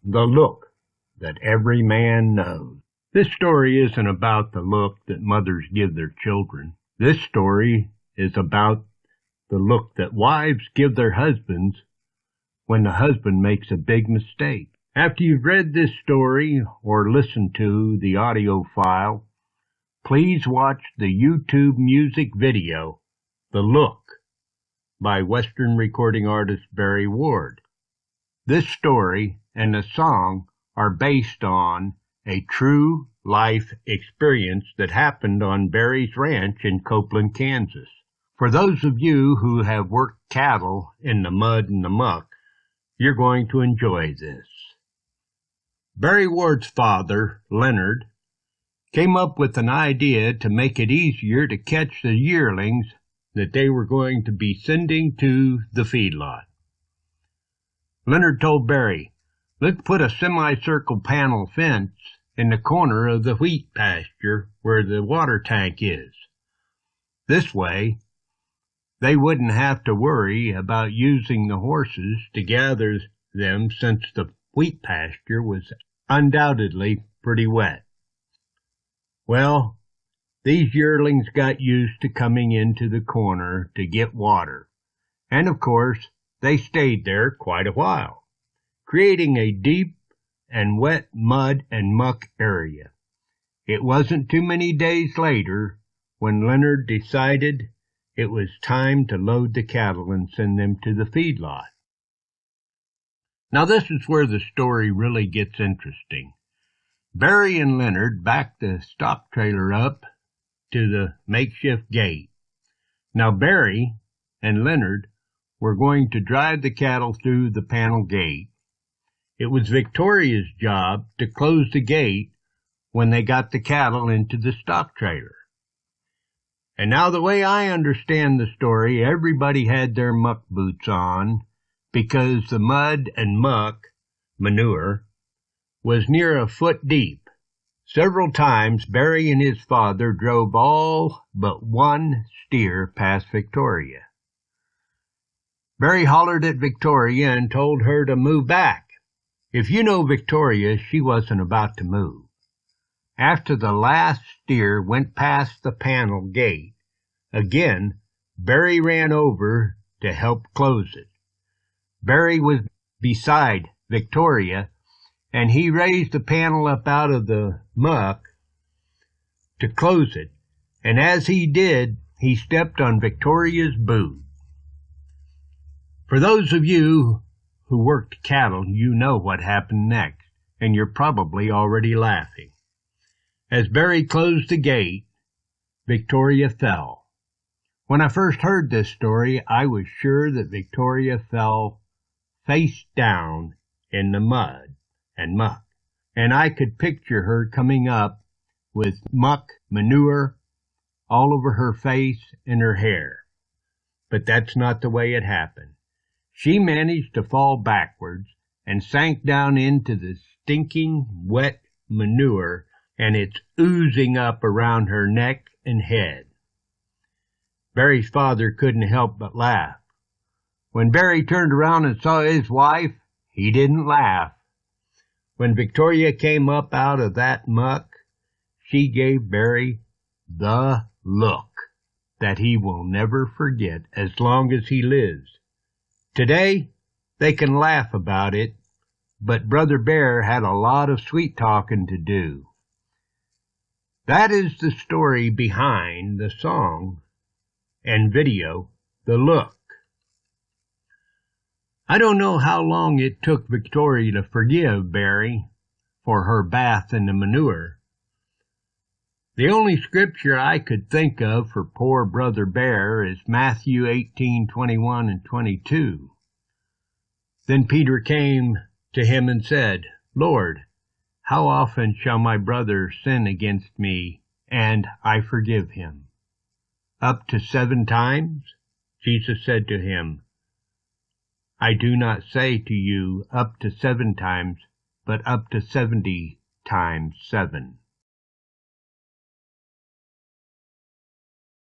The look that every man knows. This story isn't about the look that mothers give their children. This story is about the look that wives give their husbands when the husband makes a big mistake. After you've read this story or listened to the audio file, please watch the YouTube music video, The Look, by Western recording artist Barry Ward. This story and the song are based on a true life experience that happened on Barry's ranch in Copeland, Kansas. For those of you who have worked cattle in the mud and the muck, you're going to enjoy this. Barry Ward's father, Leonard, came up with an idea to make it easier to catch the yearlings that they were going to be sending to the feedlot. Leonard told Barry, "Let's put a semicircle panel fence in the corner of the wheat pasture where the water tank is. This way, they wouldn't have to worry about using the horses to gather them since the wheat pasture was undoubtedly pretty wet." Well, these yearlings got used to coming into the corner to get water, and of course, they stayed there quite a while, creating a deep and wet mud and muck area. It wasn't too many days later when Leonard decided it was time to load the cattle and send them to the feedlot. Now this is where the story really gets interesting. Barry and Leonard backed the stock trailer up to the makeshift gate. Now Barry and Leonard were going to drive the cattle through the panel gate. It was Victoria's job to close the gate when they got the cattle into the stock trailer. And now the way I understand the story, everybody had their muck boots on because the mud and muck, manure, was near a foot deep. Several times Barry and his father drove all but one steer past Victoria. Barry hollered at Victoria and told her to move back. If you know Victoria, she wasn't about to move. After the last steer went past the panel gate, again, Barry ran over to help close it. Barry was beside Victoria, and he raised the panel up out of the muck to close it, and as he did, he stepped on Victoria's boot. For those of you who worked cattle, you know what happened next, and you're probably already laughing. As Barry closed the gate, Victoria fell. When I first heard this story, I was sure that Victoria fell face down in the mud and muck, and I could picture her coming up with muck, manure, all over her face and her hair. But that's not the way it happened. She managed to fall backwards and sank down into the stinking, wet manure, and it's oozing up around her neck and head. Barry's father couldn't help but laugh. When Barry turned around and saw his wife, he didn't laugh. When Victoria came up out of that muck, she gave Barry the look that he will never forget as long as he lives. Today, they can laugh about it, but Brother Bear had a lot of sweet talking to do. That is the story behind the song and video, The Look. I don't know how long it took Victoria to forgive Barry for her bath in the manure. The only scripture I could think of for poor Brother Bear is Matthew 18:21 and 22. Then Peter came to him and said, "Lord, how often shall my brother sin against me, and I forgive him? Up to 7 times? Jesus said to him, I do not say to you up to 7 times, but up to 70 times 7.